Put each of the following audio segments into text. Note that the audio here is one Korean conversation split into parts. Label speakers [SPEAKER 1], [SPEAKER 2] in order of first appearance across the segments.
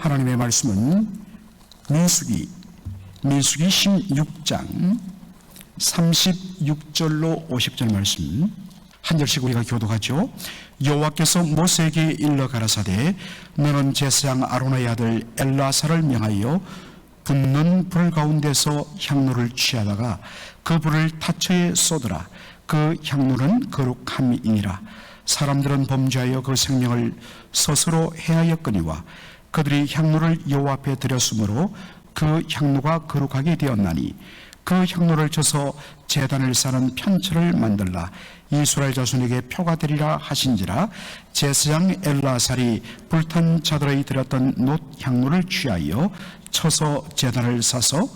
[SPEAKER 1] 하나님의 말씀은 민수기 16장 36절로 50절 말씀 한 절씩 우리가 교독하죠. 여호와께서 모세에게 일러 가라사대 너는 제사장 아론의 아들 엘라사를 명하여 붙는 불 가운데서 향로를 취하다가 그 불을 타처에 쏟으라. 그 향로는 거룩함이니라. 사람들은 범죄하여 그 생명을 스스로 해하였거니와 그들이 향로를 여호와 앞에 드렸으므로 그 향로가 거룩하게 되었나니 그 향로를 쳐서 제단을 쌓는 편처를 만들라. 이스라엘 자손에게 표가 되리라 하신지라. 제사장 엘라살이 불탄 자들의 드렸던 놋 향로를 취하여 쳐서 제단을 쌓아서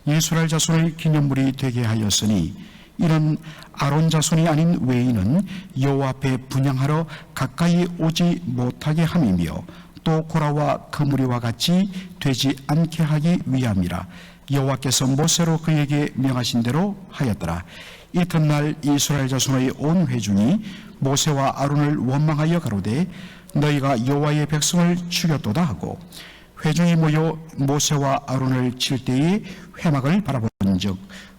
[SPEAKER 1] 이스라엘 자손의 기념물이 되게 하였으니 이는 아론 자손이 아닌 외인은 여호와 앞에 분향하러 가까이 오지 못하게 함이며 또 고라와 그 무리와 같이 되지 않게 하기 위함이라. 여호와께서 모세로 그에게 명하신 대로 하였더라. 이튿날 이스라엘 자손의 온 회중이 모세와 아론을 원망하여 가로되 너희가 여호와의 백성을 죽였도다 하고 회중이 모여 모세와 아론을 칠 때에 회막을 바라본즉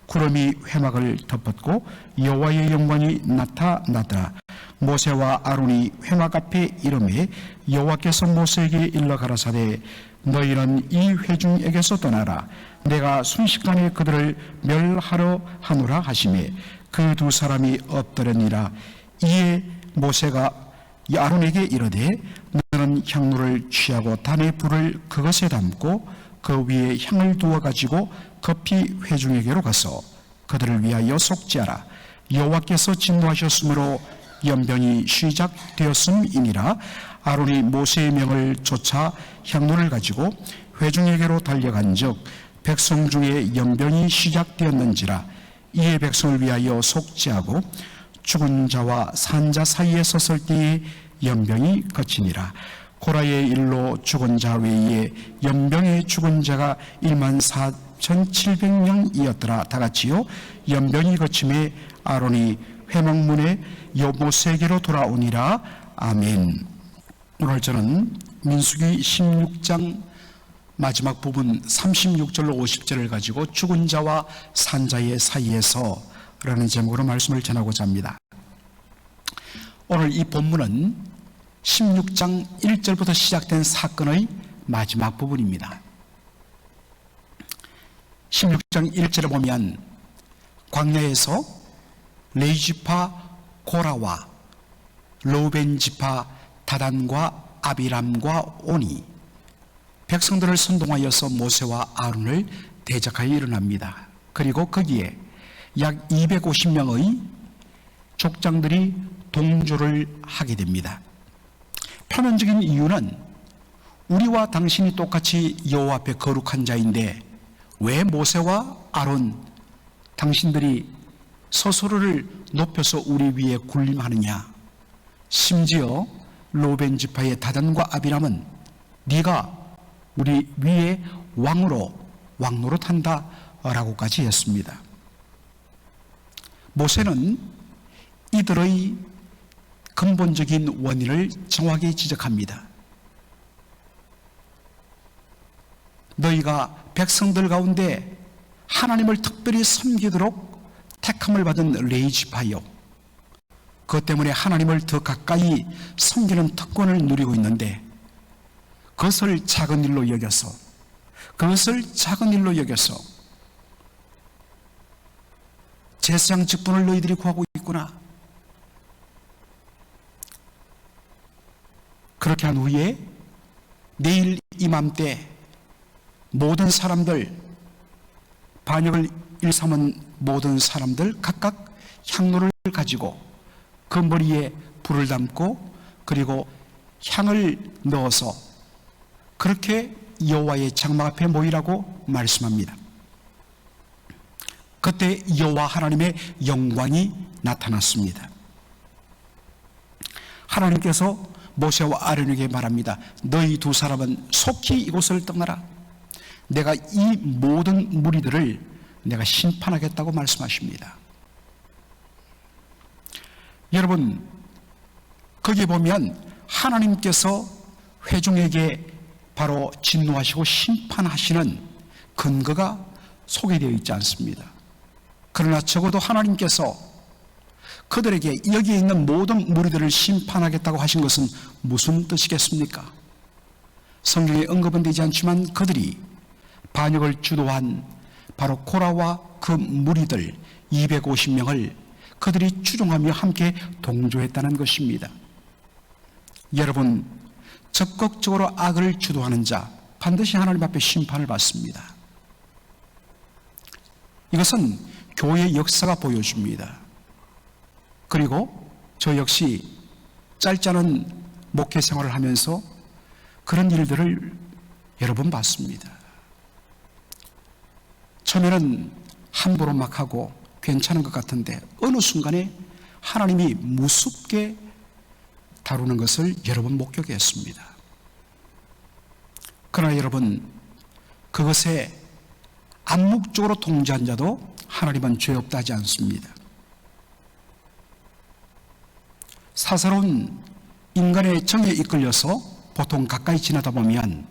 [SPEAKER 1] 구름이 회막을 덮었고 여호와의 영광이 나타나더라. 모세와 아론이 회막 앞에 이르매 여호와께서 모세에게 일러 가라사대 너희는 이 회중에게서 떠나라. 내가 순식간에 그들을 멸하러 하노라 하시매 그 두 사람이 엎드렸니라. 이에 모세가 아론에게 이르되 너는 향로를 취하고 단의 불을 그것에 담고 그 위에 향을 두어 가지고 급히 회중에게로 가서 그들을 위하여 속죄하라. 여호와께서 진노하셨으므로 연병이 시작되었음이니라. 아론이 모세의 명을 쫓아 향로를 가지고 회중에게로 달려간즉 백성 중에 연병이 시작되었는지라. 이에 백성을 위하여 속죄하고 죽은 자와 산 자 사이에 섰을 때에 연병이 그치니라. 고라의 일로 죽은 자 외에 연병에 죽은 자가 14,700명이었더라. 다같이요 연병이 그침에 아론이 회막문에 모세에게로 돌아오니라. 아멘. 오늘 저는 민수기 16장 마지막 부분 36절로 50절을 가지고 죽은 자와 산 자의 사이에서 라는 제목으로 말씀을 전하고자 합니다. 오늘 이 본문은 16장 1절부터 시작된 사건의 마지막 부분입니다. 16장 1절에 보면 광야에서 레위 지파 고라와 르우벤 지파 다단과 아비람과 오니 백성들을 선동하여서 모세와 아론을 대적하여 일어납니다. 그리고 거기에 약 250명의 족장들이 동조를 하게 됩니다. 표면적인 이유는 우리와 당신이 똑같이 여호와 앞에 거룩한 자인데 왜 모세와 아론 당신들이 스스로를 높여서 우리 위에 군림하느냐. 심지어 르우벤 지파의 다단과 아비람은 네가 우리 위에 왕으로 탄다라고까지 했습니다. 모세는 이들의 근본적인 원인을 정확히 지적합니다. 너희가 백성들 가운데 하나님을 특별히 섬기도록 택함을 받은 레위 지파요, 그것 때문에 하나님을 더 가까이 섬기는 특권을 누리고 있는데 그것을 작은 일로 여겨서 제사장 직분을 너희들이 구하고 있구나. 그렇게 한 후에 내일 이맘때 모든 사람들, 반역을 일삼은 모든 사람들 각각 향로를 가지고 그 머리에 불을 담고 그리고 향을 넣어서 그렇게 여호와의 장막 앞에 모이라고 말씀합니다. 그때 여호와 하나님의 영광이 나타났습니다. 하나님께서 모세와 아론에게 말합니다. 너희 두 사람은 속히 이곳을 떠나라. 내가 이 모든 무리들을 내가 심판하겠다고 말씀하십니다. 여러분, 거기에 보면 하나님께서 회중에게 바로 진노하시고 심판하시는 근거가 소개되어 있지 않습니다. 그러나 적어도 하나님께서 그들에게 여기에 있는 모든 무리들을 심판하겠다고 하신 것은 무슨 뜻이겠습니까? 성경에 언급은 되지 않지만 그들이 반역을 주도한 바로 코라와 그 무리들 250명을 그들이 추종하며 함께 동조했다는 것입니다. 여러분, 적극적으로 악을 주도하는 자 반드시 하나님 앞에 심판을 받습니다. 이것은 교회의 역사가 보여줍니다. 그리고 저 역시 짧지 않은 목회 생활을 하면서 그런 일들을 여러 번 봤습니다. 처음에는 함부로 막 하고 괜찮은 것 같은데 어느 순간에 하나님이 무섭게 다루는 것을 여러 번 목격했습니다. 그러나 여러분, 그것에 암묵적으로 통제한 자도 하나님은 죄 없다 하지 않습니다. 사사로운 인간의 정에 이끌려서 보통 가까이 지나다 보면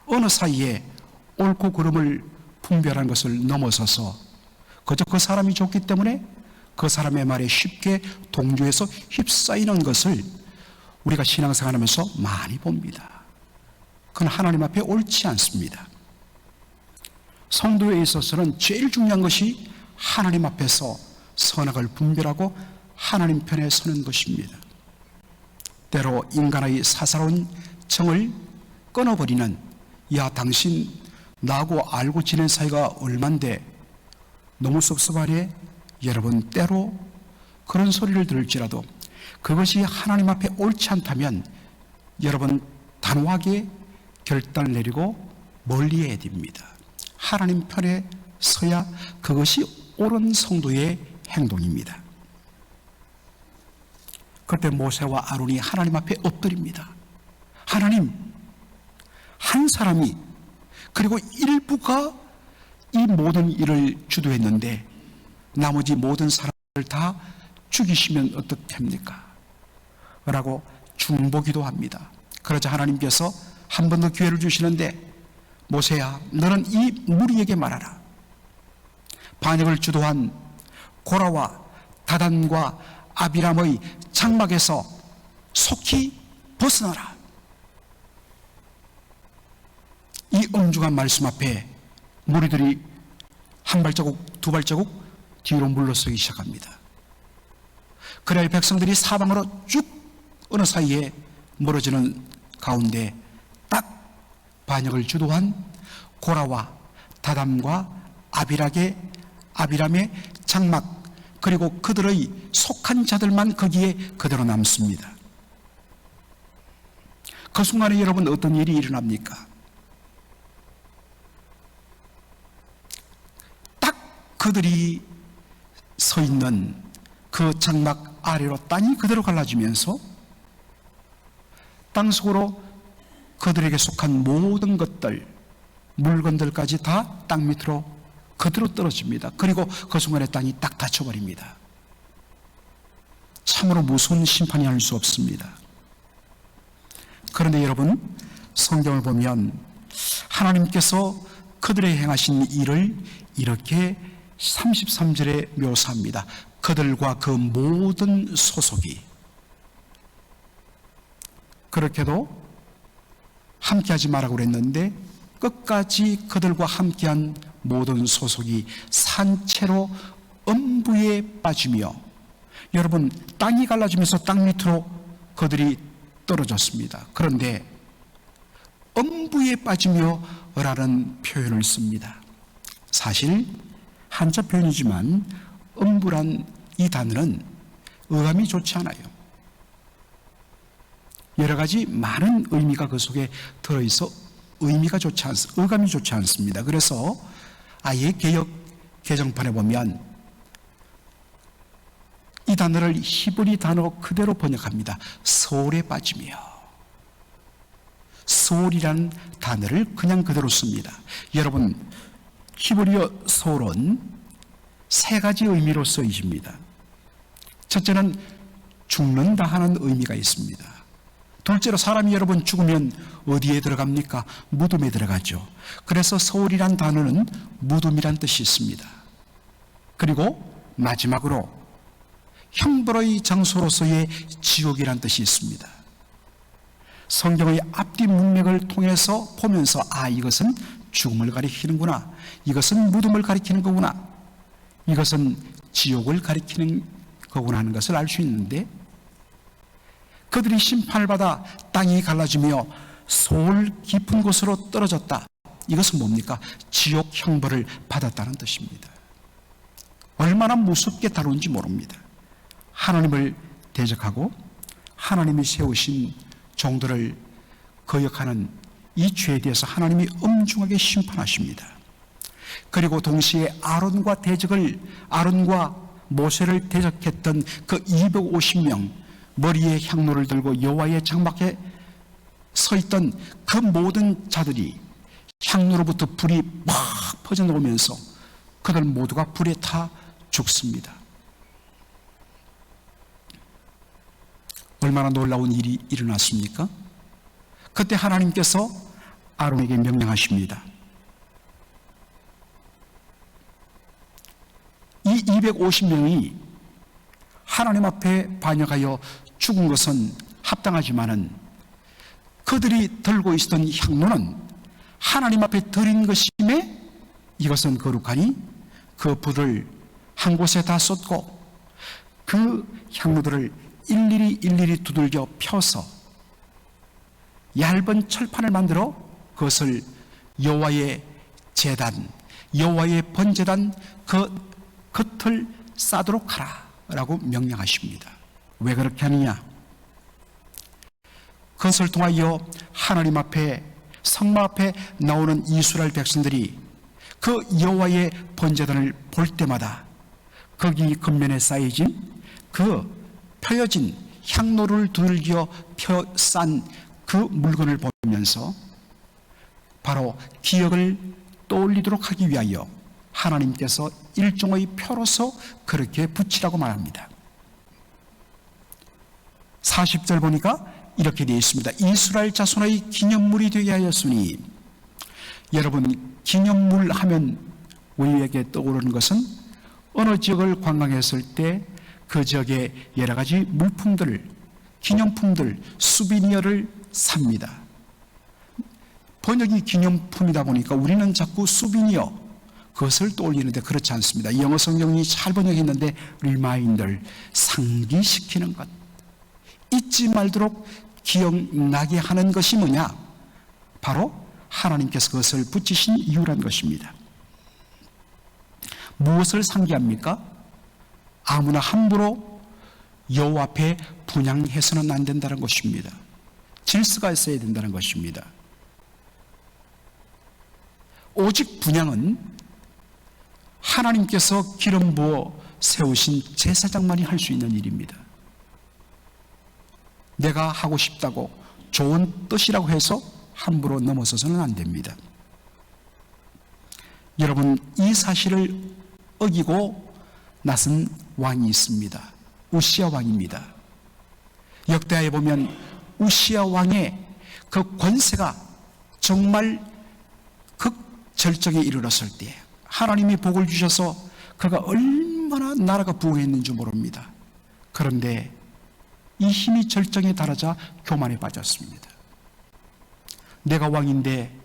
[SPEAKER 1] 어느 사이에 옳고 그름을 분별하는 것을 넘어서서 그저 그 사람이 좋기 때문에 그 사람의 말에 쉽게 동조해서 휩싸이는 것을 우리가 신앙생활하면서 많이 봅니다. 그건 하나님 앞에 옳지 않습니다. 성도에 있어서는 제일 중요한 것이 하나님 앞에서 선악을 분별하고 하나님 편에 서는 것입니다. 때로 인간의 사사로운 정을 끊어버리는, 야 당신 나하고 알고 지낸 사이가 얼만데 너무 섭섭하네, 여러분, 때로 그런 소리를 들을지라도 그것이 하나님 앞에 옳지 않다면 여러분 단호하게 결단을 내리고 멀리해야 됩니다. 하나님 편에 서야 그것이 옳은 성도의 행동입니다. 그때 모세와 아론이 하나님 앞에 엎드립니다. 하나님, 한 사람이, 그리고 일부가 이 모든 일을 주도했는데 나머지 모든 사람을 다 죽이시면 어떡합니까? 라고 중보기도 합니다. 그러자 하나님께서 한 번 더 기회를 주시는데, 모세야, 너는 이 무리에게 말하라. 반역을 주도한 고라와 다단과 아비람의 장막에서 속히 벗어나라. 이 엄중한 말씀 앞에 무리들이 한 발자국, 두 발자국 뒤로 물러서기 시작합니다. 그래야 백성들이 사방으로 쭉 어느 사이에 멀어지는 가운데 딱 반역을 주도한 고라와 다담과 아비람의 장막, 그리고 그들의 속한 자들만 거기에 그대로 남습니다. 그 순간에 여러분 어떤 일이 일어납니까? 딱 그들이 서 있는 그 장막 아래로 땅이 그대로 갈라지면서 땅속으로 그들에게 속한 모든 것들, 물건들까지 다 땅 밑으로 그대로 떨어집니다. 그리고 그 순간에 땅이 딱 닫혀버립니다. 참으로 무서운 심판이 할 수 없습니다. 그런데 여러분, 성경을 보면 하나님께서 그들의 행하신 일을 이렇게 33절에 묘사합니다. 그들과 그 모든 소속이, 그렇게도 함께하지 말라고 그랬는데 끝까지 그들과 함께한 모든 소속이 산채로 음부에 빠지며, 여러분, 땅이 갈라지면서 땅 밑으로 그들이 떨어졌습니다. 그런데 음부에 빠지며 라는 표현을 씁니다. 사실 한자 표현이지만 음부란 이 단어는 어감이 좋지 않아요. 여러 가지 많은 의미가 그 속에 들어있어 어감이 좋지 않습니다. 그래서 아예 개역 개정판에 보면 이 단어를 히브리 단어 그대로 번역합니다. 소울에 빠지며. 소울이라는 단어를 그냥 그대로 씁니다. 여러분, 히브리어 소울은 세 가지 의미로 쓰여집니다. 첫째는 죽는다 하는 의미가 있습니다. 둘째로 사람이 여러분 죽으면 어디에 들어갑니까? 무덤에 들어가죠. 그래서 서울이란 단어는 무덤이란 뜻이 있습니다. 그리고 마지막으로 형벌의 장소로서의 지옥이란 뜻이 있습니다. 성경의 앞뒤 문맥을 통해서 보면서 이것은 죽음을 가리키는구나, 이것은 무덤을 가리키는 거구나, 이것은 지옥을 가리키는 거구나 하는 것을 알 수 있는데, 그들이 심판을 받아 땅이 갈라지며 소울 깊은 곳으로 떨어졌다. 이것은 뭡니까? 지옥 형벌을 받았다는 뜻입니다. 얼마나 무섭게 다룬지 모릅니다. 하나님을 대적하고 하나님이 세우신 종들을 거역하는 이 죄에 대해서 하나님이 엄중하게 심판하십니다. 그리고 동시에 아론과 모세를 대적했던 그 250명, 머리에 향로를 들고 여호와의 장막에 서 있던 그 모든 자들이 향로로부터 불이 막 퍼져나오면서 그들 모두가 불에 타 죽습니다. 얼마나 놀라운 일이 일어났습니까? 그때 하나님께서 아론에게 명령하십니다. 이 250명이 하나님 앞에 반역하여 죽은 것은 합당하지만은 그들이 들고 있었던 향로는 하나님 앞에 드린 것임에 이것은 거룩하니 그 불을 한 곳에 다 쏟고 그 향로들을 일일이 두들겨 펴서 얇은 철판을 만들어 그것을 여호와의 제단, 여호와의 번제단 그 겉을 싸도록 하라 라고 명령하십니다. 왜 그렇게 하느냐? 그것을 통하여 하나님 앞에, 성막 앞에 나오는 이스라엘 백성들이 그 여호와의 번제단을 볼 때마다 거기 겉면에 쌓여진 그 펴여진 향로를 두들겨 싼 그 물건을 보면서 바로 기억을 떠올리도록 하기 위하여 하나님께서 일종의 표로서 그렇게 붙이라고 말합니다. 40절 보니까 이렇게 되어 있습니다. 이스라엘 자손의 기념물이 되게 하였으니, 여러분 기념물 하면 우리에게 떠오르는 것은 어느 지역을 관광했을 때 그 지역의 여러 가지 물품들을, 기념품들, 수비니어를 삽니다. 번역이 기념품이다 보니까 우리는 자꾸 수비니어, 그것을 떠올리는데 그렇지 않습니다. 영어 성경이 잘 번역했는데 리마인더, 상기시키는 것, 잊지 말도록 기억나게 하는 것이 뭐냐? 바로 하나님께서 그것을 붙이신 이유란 것입니다. 무엇을 상기합니까? 아무나 함부로 여호와 앞에 분향해서는 안 된다는 것입니다. 질서가 있어야 된다는 것입니다. 오직 분향은 하나님께서 기름 부어 세우신 제사장만이 할 수 있는 일입니다. 내가 하고 싶다고, 좋은 뜻이라고 해서 함부로 넘어서서는 안 됩니다. 여러분, 이 사실을 어기고 나선 왕이 있습니다. 우시야 왕입니다. 역대하에 보면 우시야 왕의 그 권세가 정말 극절정에 이르렀을 때 하나님이 복을 주셔서 그가 얼마나 나라가 부흥했는지 모릅니다. 그런데 이 힘이 절정에 달하자 교만에 빠졌습니다. 내가 왕인데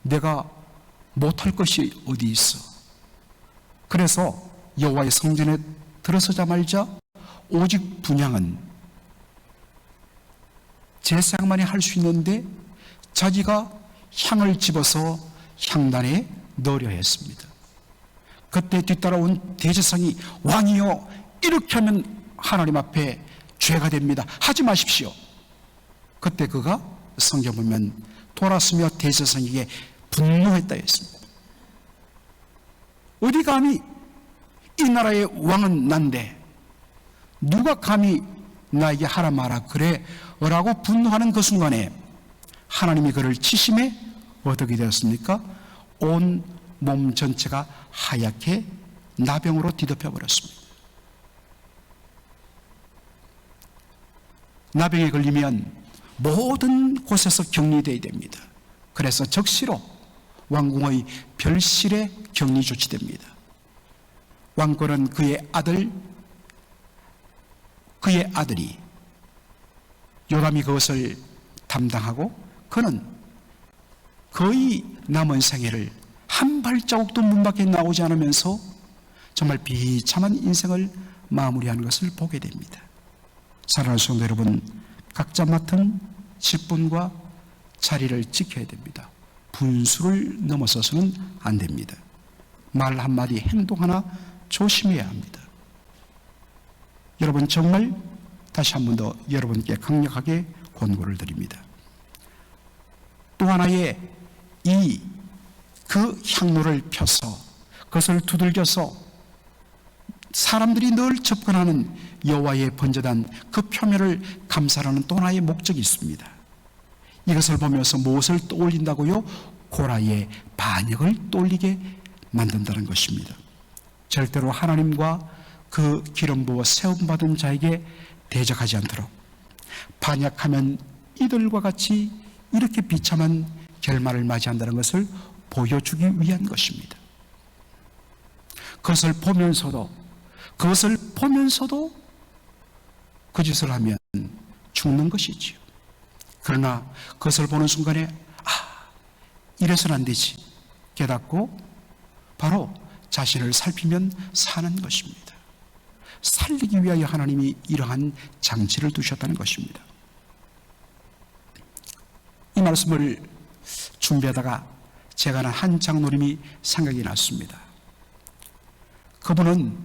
[SPEAKER 1] 내가 못할 것이 어디 있어? 그래서 여호와의 성전에 들어서자마자 오직 분향은 제사장만이 할 수 있는데 자기가 향을 집어서 향단에 넣으려 했습니다. 그때 뒤따라온 대제사장이 왕이여, 이렇게 하면 하나님 앞에 죄가 됩니다. 하지 마십시오. 그때 그가 성경 보면 돌아서며 대제사장에게 분노했다 했습니다. 어디 감히, 이 나라의 왕은 난데 누가 감히 나에게 하라 마라 그래 라고 분노하는 그 순간에 하나님이 그를 치심에 어떻게 되었습니까? 온 몸 전체가 하얗게 나병으로 뒤덮여 버렸습니다. 나병에 걸리면 모든 곳에서 격리되어야 됩니다. 그래서 적시로 왕궁의 별실에 격리 조치됩니다. 왕권은 그의 아들이 요담이 그것을 담당하고, 그는 거의 남은 생애를 한 발자국도 문 밖에 나오지 않으면서 정말 비참한 인생을 마무리하는 것을 보게 됩니다. 사랑하는 성도 여러분, 각자 맡은 직분과 자리를 지켜야 됩니다. 분수를 넘어서서는 안 됩니다. 말 한마디, 행동 하나 조심해야 합니다. 여러분, 정말 다시 한 번 더 여러분께 강력하게 권고를 드립니다. 또 하나의 그 향로를 펴서 그것을 두들겨서 사람들이 늘 접근하는 여호와의 번제단 그 표면을 감싸라는 또 하나의 목적이 있습니다. 이것을 보면서 무엇을 떠올린다고요? 고라의 반역을 떠올리게 만든다는 것입니다. 절대로 하나님과 그 기름 부어 세움 받은 자에게 대적하지 않도록, 반역하면 이들과 같이 이렇게 비참한 결말을 맞이한다는 것을 보여주기 위한 것입니다. 그것을 보면서도 그 짓을 하면 죽는 것이지요. 그러나 그것을 보는 순간에 이래서는 안 되지 깨닫고 바로 자신을 살피면 사는 것입니다. 살리기 위하여 하나님이 이러한 장치를 두셨다는 것입니다. 이 말씀을 준비하다가 제가 아는 한 장로님이 생각이 났습니다. 그분은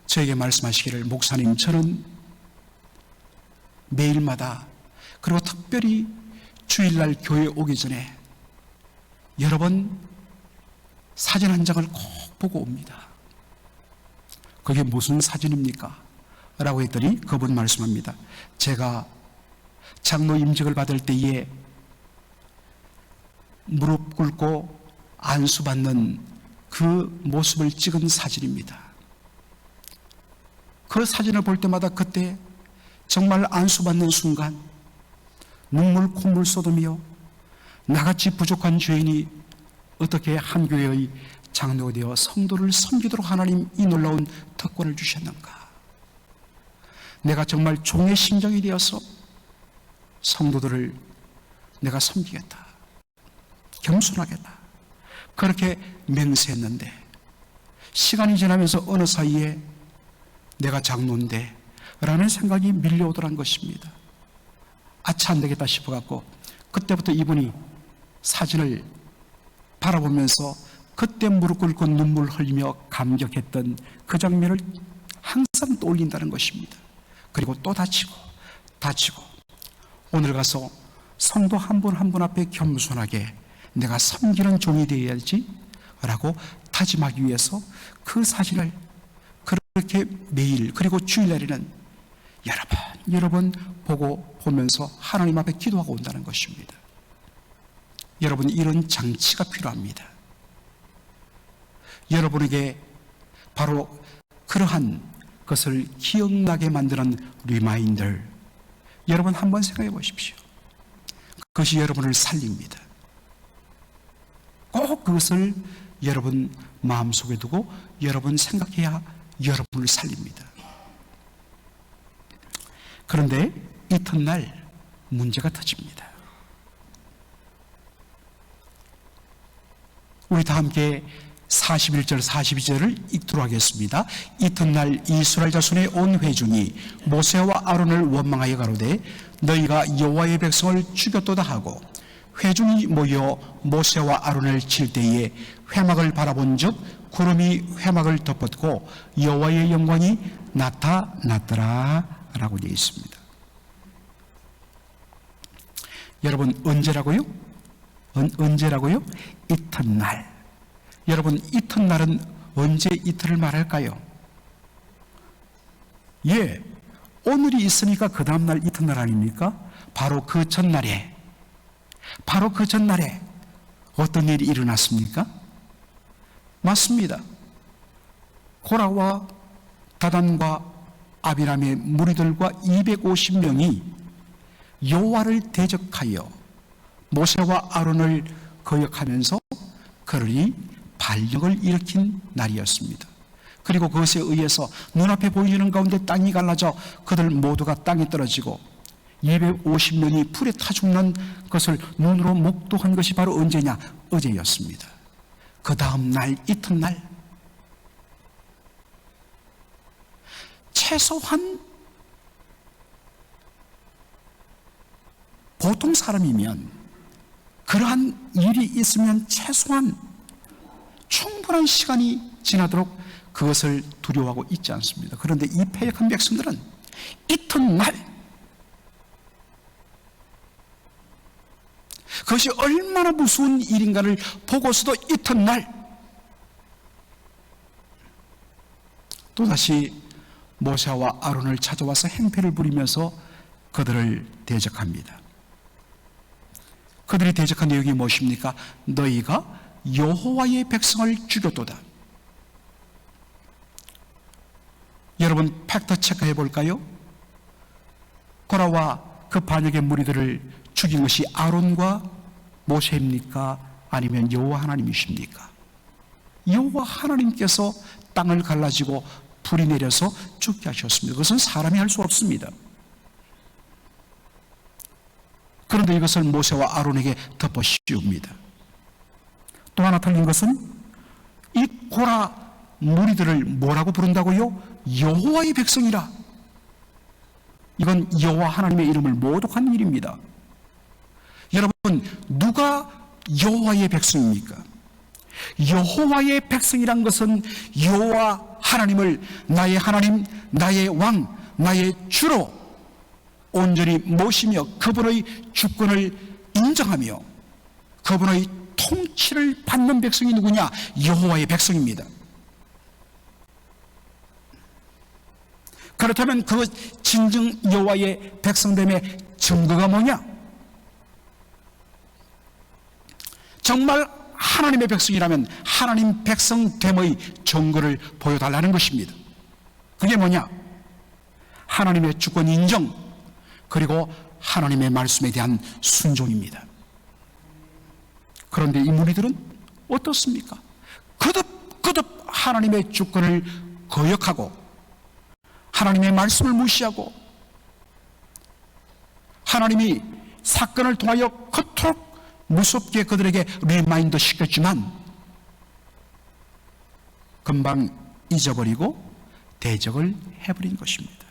[SPEAKER 1] 저에게 말씀하시기를, 목사님, 저는 매일마다, 그리고 특별히 주일날 교회 오기 전에 여러 번 사진 한 장을 꼭 보고 옵니다. 그게 무슨 사진입니까? 라고 했더니 그분 말씀합니다. 제가 장로 임직을 받을 때에 무릎 꿇고 안수받는 그 모습을 찍은 사진입니다. 그 사진을 볼 때마다 그때 정말 안수받는 순간 눈물 콧물 쏟으며 나같이 부족한 죄인이 어떻게 한 교회의 장로가 되어 성도를 섬기도록 하나님 이 놀라운 특권을 주셨는가. 내가 정말 종의 심정이 되어서 성도들을 내가 섬기겠다, 겸손하겠다, 그렇게 맹세했는데 시간이 지나면서 어느 사이에 내가 장로인데 라는 생각이 밀려오더란 것입니다. 아차, 안 되겠다 싶어갖고 그때부터 이분이 사진을 바라보면서 그때 무릎 꿇고 눈물 흘리며 감격했던 그 장면을 항상 떠올린다는 것입니다. 그리고 또 다치고 오늘 가서 성도 한 분 한 분 앞에 겸손하게 내가 섬기는 종이 되어야지 라고 다짐하기 위해서 그 사진을 그렇게 매일, 그리고 주일날에는 여러 번 보면서 하나님 앞에 기도하고 온다는 것입니다. 여러분, 이런 장치가 필요합니다. 여러분에게 바로 그러한 것을 기억나게 만드는 리마인더, 여러분 한번 생각해 보십시오. 그것이 여러분을 살립니다. 꼭 그것을 여러분 마음속에 두고 여러분 생각해야 여러분을 살립니다. 그런데 이튿날 문제가 터집니다. 우리 다 함께 41절 42절을 읽도록 하겠습니다. 이튿날 이스라엘 자손의 온 회중이 모세와 아론을 원망하여 가로되 너희가 여호와의 백성을 죽였도다 하고, 회중이 모여 모세와 아론을 칠 때에 회막을 바라본즉 구름이 회막을 덮었고 여호와의 영광이 나타났더라 라고 되어 있습니다. 여러분, 언제라고요? 언제라고요? 이튿날. 여러분, 이튿날은 언제 이틀을 말할까요? 오늘이 있으니까 그 다음날 이튿날 아닙니까? 바로 그 전날에 어떤 일이 일어났습니까? 맞습니다. 고라와 다단과 아비람의 무리들과 250명이 여호와를 대적하여 모세와 아론을 거역하면서 그들이 반역을 일으킨 날이었습니다. 그리고 그것에 의해서 눈앞에 보이는 가운데 땅이 갈라져 그들 모두가 땅에 떨어지고 250명이 불에 타 죽는 것을 눈으로 목도한 것이 바로 언제냐? 어제였습니다. 그 다음 날 이튿날 최소한 보통 사람이면 그러한 일이 있으면 최소한 충분한 시간이 지나도록 그것을 두려워하고 있지 않습니다. 그런데 이 패역한 백성들은 이튿날 그것이 얼마나 무서운 일인가를 보고서도 이튿날 또다시 모세와 아론을 찾아와서 행패를 부리면서 그들을 대적합니다. 그들이 대적한 내용이 무엇입니까? 너희가 여호와의 백성을 죽였도다. 여러분 팩트 체크해 볼까요? 고라와 그 반역의 무리들을 죽인 것이 아론과 모세입니까? 아니면 여호와 하나님이십니까? 여호와 하나님께서 땅을 갈라지고 불이 내려서 죽게 하셨습니다. 그것은 사람이 할 수 없습니다. 그런데 이것을 모세와 아론에게 덮어 씌웁니다. 또 하나 틀린 것은 이 고라 무리들을 뭐라고 부른다고요? 여호와의 백성이라. 이건 여호와 하나님의 이름을 모독한 일입니다. 여러분, 누가 여호와의 백성입니까? 여호와의 백성이란 것은 여호와 하나님을 나의 하나님, 나의 왕, 나의 주로 온전히 모시며 그분의 주권을 인정하며 그분의 통치를 받는 백성이 누구냐? 여호와의 백성입니다. 그렇다면 그 진정 여호와의 백성됨의 증거가 뭐냐? 정말 하나님의 백성이라면 하나님 백성됨의 증거를 보여달라는 것입니다. 그게 뭐냐? 하나님의 주권 인정, 그리고 하나님의 말씀에 대한 순종입니다. 그런데 이 무리들은 어떻습니까? 거듭 하나님의 주권을 거역하고 하나님의 말씀을 무시하고 하나님이 사건을 통하여 그토록 무섭게 그들에게 리마인드 시켰지만 금방 잊어버리고 대적을 해버린 것입니다.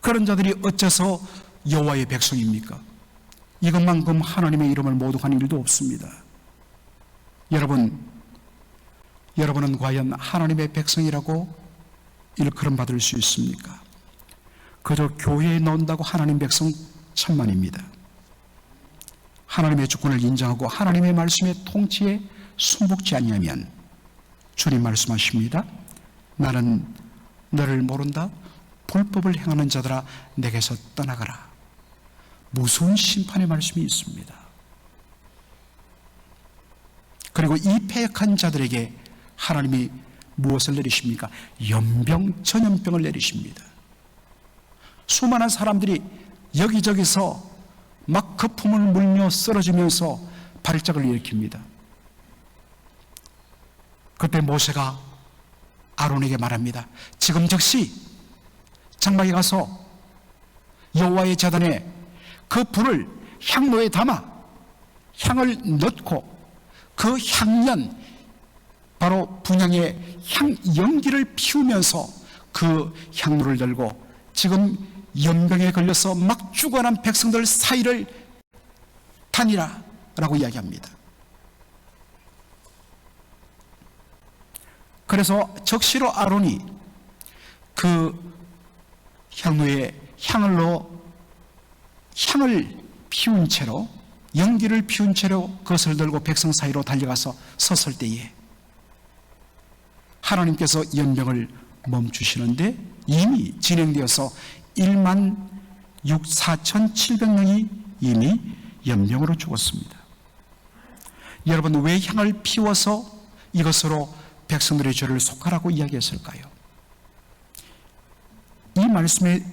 [SPEAKER 1] 그런 자들이 어째서 여호와의 백성입니까? 이것만큼 하나님의 이름을 모독한 일도 없습니다. 여러분은 과연 하나님의 백성이라고 일컬음 받을 수 있습니까? 그저 교회에 넣는다고 하나님 백성 천만입니다. 하나님의 주권을 인정하고 하나님의 말씀의 통치에 순복지 아니하면 주님 말씀하십니다. 나는 너를 모른다. 불법을 행하는 자들아 내게서 떠나가라. 무서운 심판의 말씀이 있습니다. 그리고 이 패역한 자들에게 하나님이 무엇을 내리십니까? 연병, 전염병을 내리십니다. 수많은 사람들이 여기저기서 막 거품을 물며 쓰러지면서 발작을 일으킵니다. 그때 모세가 아론에게 말합니다. 지금 즉시 장막에 가서 여호와의 제단에 그 불을 향로에 담아 향을 넣고 그 향연, 바로 분향의 향 연기를 피우면서 그 향로를 들고 지금 연병에 걸려서 막 죽어난 백성들 사이를 다니라 라고 이야기합니다. 그래서 적시로 아론이 그 향로에 향을 넣어 향을 피운 채로, 연기를 피운 채로 그것을 들고 백성 사이로 달려가서 섰을 때에 하나님께서 연병을 멈추시는데 이미 진행되어서 1만 4,700명이 이미 연병으로 죽었습니다. 여러분, 왜 향을 피워서 이것으로 백성들의 죄를 속하라고 이야기했을까요? 이 말씀에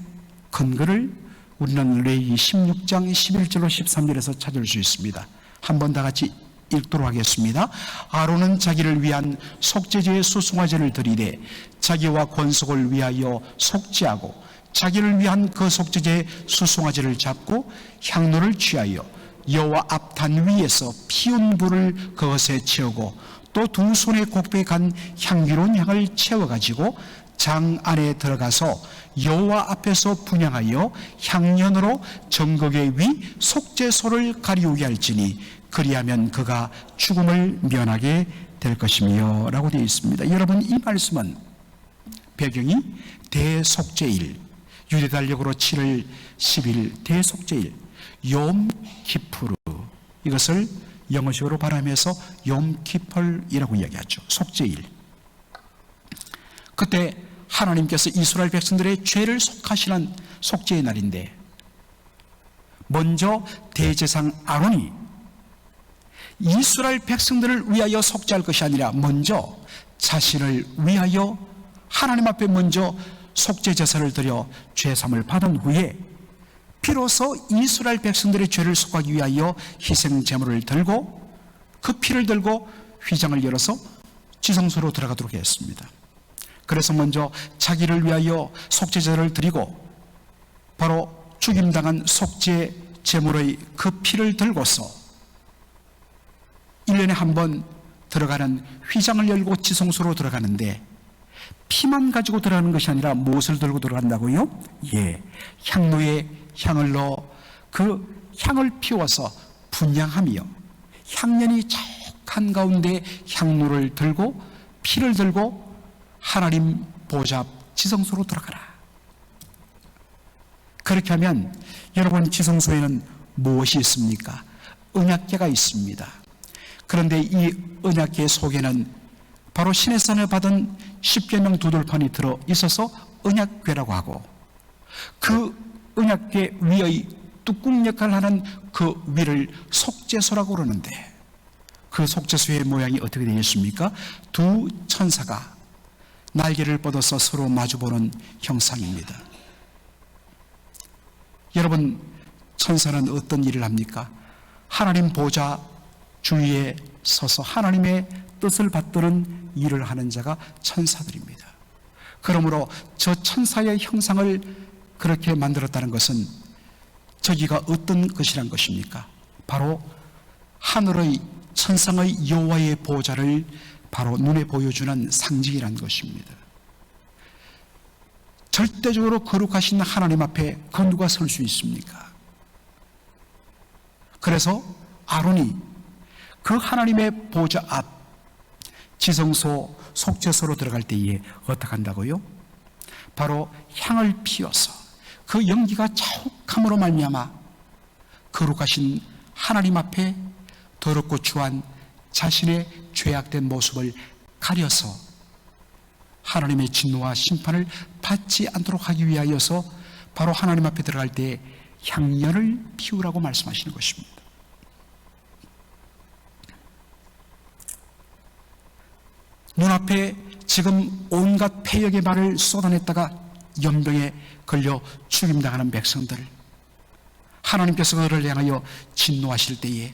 [SPEAKER 1] 근거를 우리는 레위기 16장 11절로 13절에서 찾을 수 있습니다. 한번 다 같이 읽도록 하겠습니다. 아론은 자기를 위한 속죄제의 수송화제를 드리되 자기와 권속을 위하여 속죄하고 자기를 위한 그 속죄제의 수송화제를 잡고 향로를 취하여 여호와 앞단 위에서 피운 불을 그것에 채우고 또 두 손에 곡백에 간 향기로운 향을 채워가지고 장 안에 들어가서 여호와 앞에서 분향하여 향년으로 정극의 위 속죄소를 가리우게 할지니 그리하면 그가 죽음을 면하게 될 것이며 라고 되어 있습니다. 여러분, 이 말씀은 배경이 대속죄일, 유대달력으로 7월 10일 대속죄일 욤 키푸르, 이것을 영어식으로 발음해서 욤 키펄이라고 이야기하죠. 속죄일. 그때 하나님께서 이스라엘 백성들의 죄를 속하시는 속죄의 날인데, 먼저 대제사장 아론이 이스라엘 백성들을 위하여 속죄할 것이 아니라 먼저 자신을 위하여 하나님 앞에 먼저 속죄 제사를 드려 죄삼을 받은 후에 비로소 이스라엘 백성들의 죄를 속하기 위하여 희생 제물을 들고 그 피를 들고 휘장을 열어서 지성소로 들어가도록 했습니다. 그래서 먼저 자기를 위하여 속죄 제사를 드리고 바로 죽임당한 속죄 제물의 그 피를 들고서 1년에 한 번 들어가는 휘장을 열고 지성소로 들어가는데, 피만 가지고 들어가는 것이 아니라 무엇을 들고 들어간다고요? 향로에 향을 넣어 그 향을 피워서 분향하며 향연이 자욱한 가운데 향로를 들고 피를 들고 하나님 보좌 앞 지성소로 들어가라. 그렇게 하면 여러분, 지성소에는 무엇이 있습니까? 언약궤가 있습니다. 그런데 이 언약궤 속에는 바로 시내산에 받은 십계명 두돌판이 들어 있어서 언약궤라고 하고, 그 언약궤 위의 뚜껑 역할을 하는 그 위를 속죄소라고 그러는데, 그 속죄소의 모양이 어떻게 되겠습니까? 두 천사가 날개를 뻗어서 서로 마주보는 형상입니다. 여러분, 천사는 어떤 일을 합니까? 하나님 보좌 주위에 서서 하나님의 뜻을 받드는 일을 하는 자가 천사들입니다. 그러므로 저 천사의 형상을 그렇게 만들었다는 것은 저기가 어떤 것이란 것입니까? 바로 하늘의 천상의 여호와의 보좌를 바로 눈에 보여주는 상징이란 것입니다. 절대적으로 거룩하신 하나님 앞에 그 누가 설 수 있습니까? 그래서 아론이 그 하나님의 보좌 앞 지성소 속죄소로 들어갈 때에 어떻게 한다고요? 바로 향을 피워서 그 연기가 자욱함으로 말미암아 거룩하신 하나님 앞에 더럽고 추한 자신의 죄악된 모습을 가려서 하나님의 진노와 심판을 받지 않도록 하기 위하여서 바로 하나님 앞에 들어갈 때 향연을 피우라고 말씀하시는 것입니다. 눈앞에 지금 온갖 폐역의 말을 쏟아냈다가 연병에 걸려 죽임당하는 백성들, 하나님께서 그들을 향하여 진노하실 때에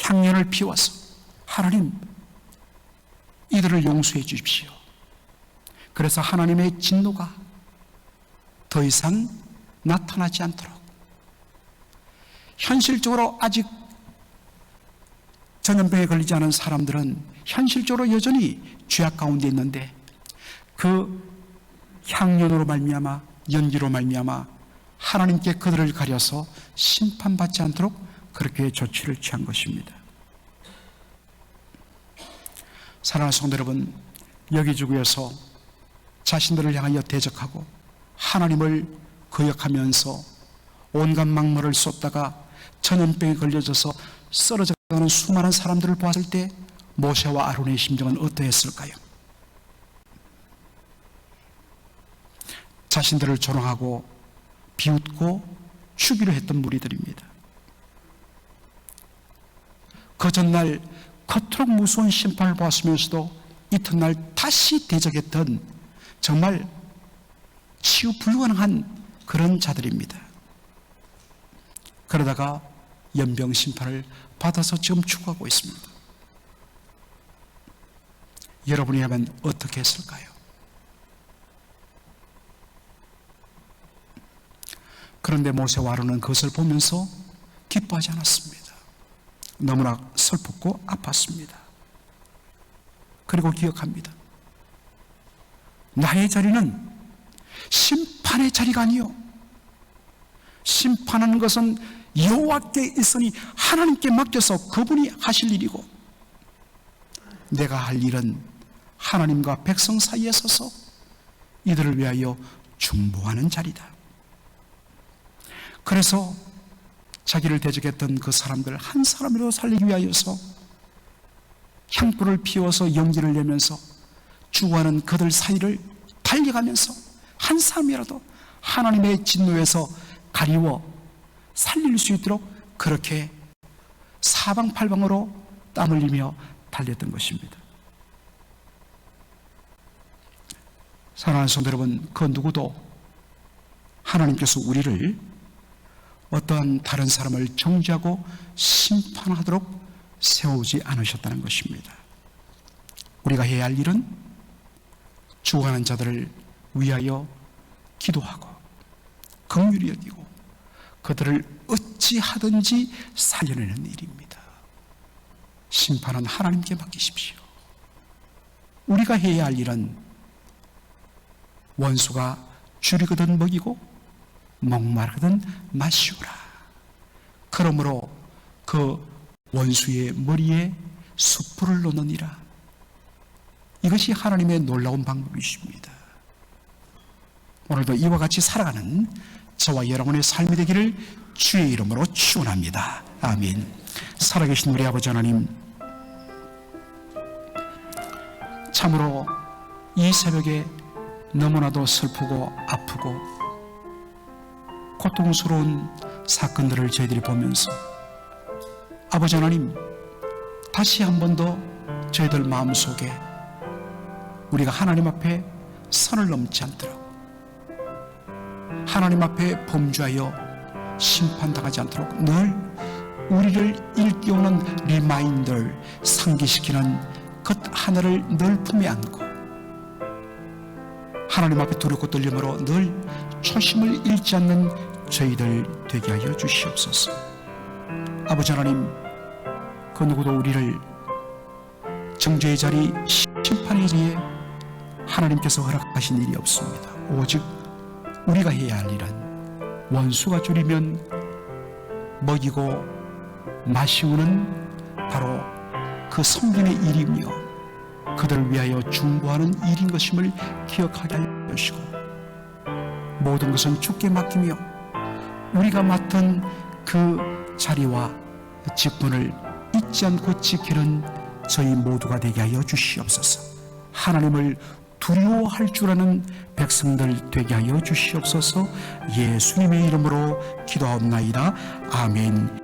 [SPEAKER 1] 향연을 피워서 하나님, 이들을 용서해 주십시오. 그래서 하나님의 진노가 더 이상 나타나지 않도록, 현실적으로 아직 전염병에 걸리지 않은 사람들은 현실적으로 여전히 죄악 가운데 있는데, 그 향연으로 말미암아, 연기로 말미암아 하나님께 그들을 가려서 심판받지 않도록 그렇게 조치를 취한 것입니다. 사랑하는 성도 여러분, 여기저기에서 자신들을 향하여 대적하고 하나님을 거역하면서 온갖 막말을 쏟다가 전염병에 걸려져서 쓰러져가는 수많은 사람들을 보았을 때 모세와 아론의 심정은 어떠했을까요? 자신들을 조롱하고 비웃고 죽이려 했던 무리들입니다. 그 전날 겉으로 무서운 심판을 보았으면서도 이튿날 다시 대적했던 정말 치유 불가능한 그런 자들입니다. 그러다가 연병 심판을 받아서 지금 죽어가고 있습니다. 여러분이라면 어떻게 했을까요? 그런데 모세와 아론은 그것을 보면서 기뻐하지 않았습니다. 너무나 슬펐고 아팠습니다. 그리고 기억합니다. 나의 자리는 심판의 자리가 아니요, 심판하는 것은 여호와께 있으니 하나님께 맡겨서 그분이 하실 일이고, 내가 할 일은 하나님과 백성 사이에 서서 이들을 위하여 중보하는 자리다. 그래서 자기를 대적했던 그 사람들 한 사람이라도 살리기 위하여서 향불을 피워서 연기를 내면서 죽어가는 그들 사이를 달려가면서 한 사람이라도 하나님의 진노에서 가리워 살릴 수 있도록 그렇게 사방팔방으로 땀 흘리며 달렸던 것입니다. 사랑하는 성도 여러분, 그 누구도 하나님께서 우리를 어떠한 다른 사람을 정죄하고 심판하도록 세우지 않으셨다는 것입니다. 우리가 해야 할 일은 죽어가는 자들을 위하여 기도하고 긍휼히 여기고 그들을 어찌하든지 살려내는 일입니다. 심판은 하나님께 맡기십시오. 우리가 해야 할 일은 원수가 줄이거든 먹이고 목마르거든 마시우라. 그러므로 그 원수의 머리에 숯불을 놓느니라. 이것이 하나님의 놀라운 방법이십니다. 오늘도 이와 같이 살아가는 저와 여러분의 삶이 되기를 주의 이름으로 축원합니다. 아멘. 살아계신 우리 아버지 하나님, 참으로 이 새벽에 너무나도 슬프고 아프고 고통스러운 사건들을 저희들이 보면서 아버지 하나님, 다시 한 번 더 저희들 마음속에 우리가 하나님 앞에 선을 넘지 않도록, 하나님 앞에 범죄하여 심판당하지 않도록 늘 우리를 일깨우는 리마인더, 상기시키는 것 하나를 늘 품에 안고 하나님 앞에 두렵고 떨림으로 늘 초심을 잃지 않는 저희들 되게 하여 주시옵소서. 아버지 하나님, 그 누구도 우리를 정죄의 자리, 심판의 자리에 하나님께서 허락하신 일이 없습니다. 오직 우리가 해야 할 일은 원수가 줄이면 먹이고 마시우는 바로 그 성경의 일이며 그들을 위하여 중보하는 일인 것임을 기억하게 하시고, 모든 것은 주께 맡기며 우리가 맡은 그 자리와 직분을 잊지 않고 지키는 저희 모두가 되게 하여 주시옵소서. 하나님을 두려워할 줄 아는 백성들 되게 하여 주시옵소서. 예수님의 이름으로 기도하옵나이다. 아멘.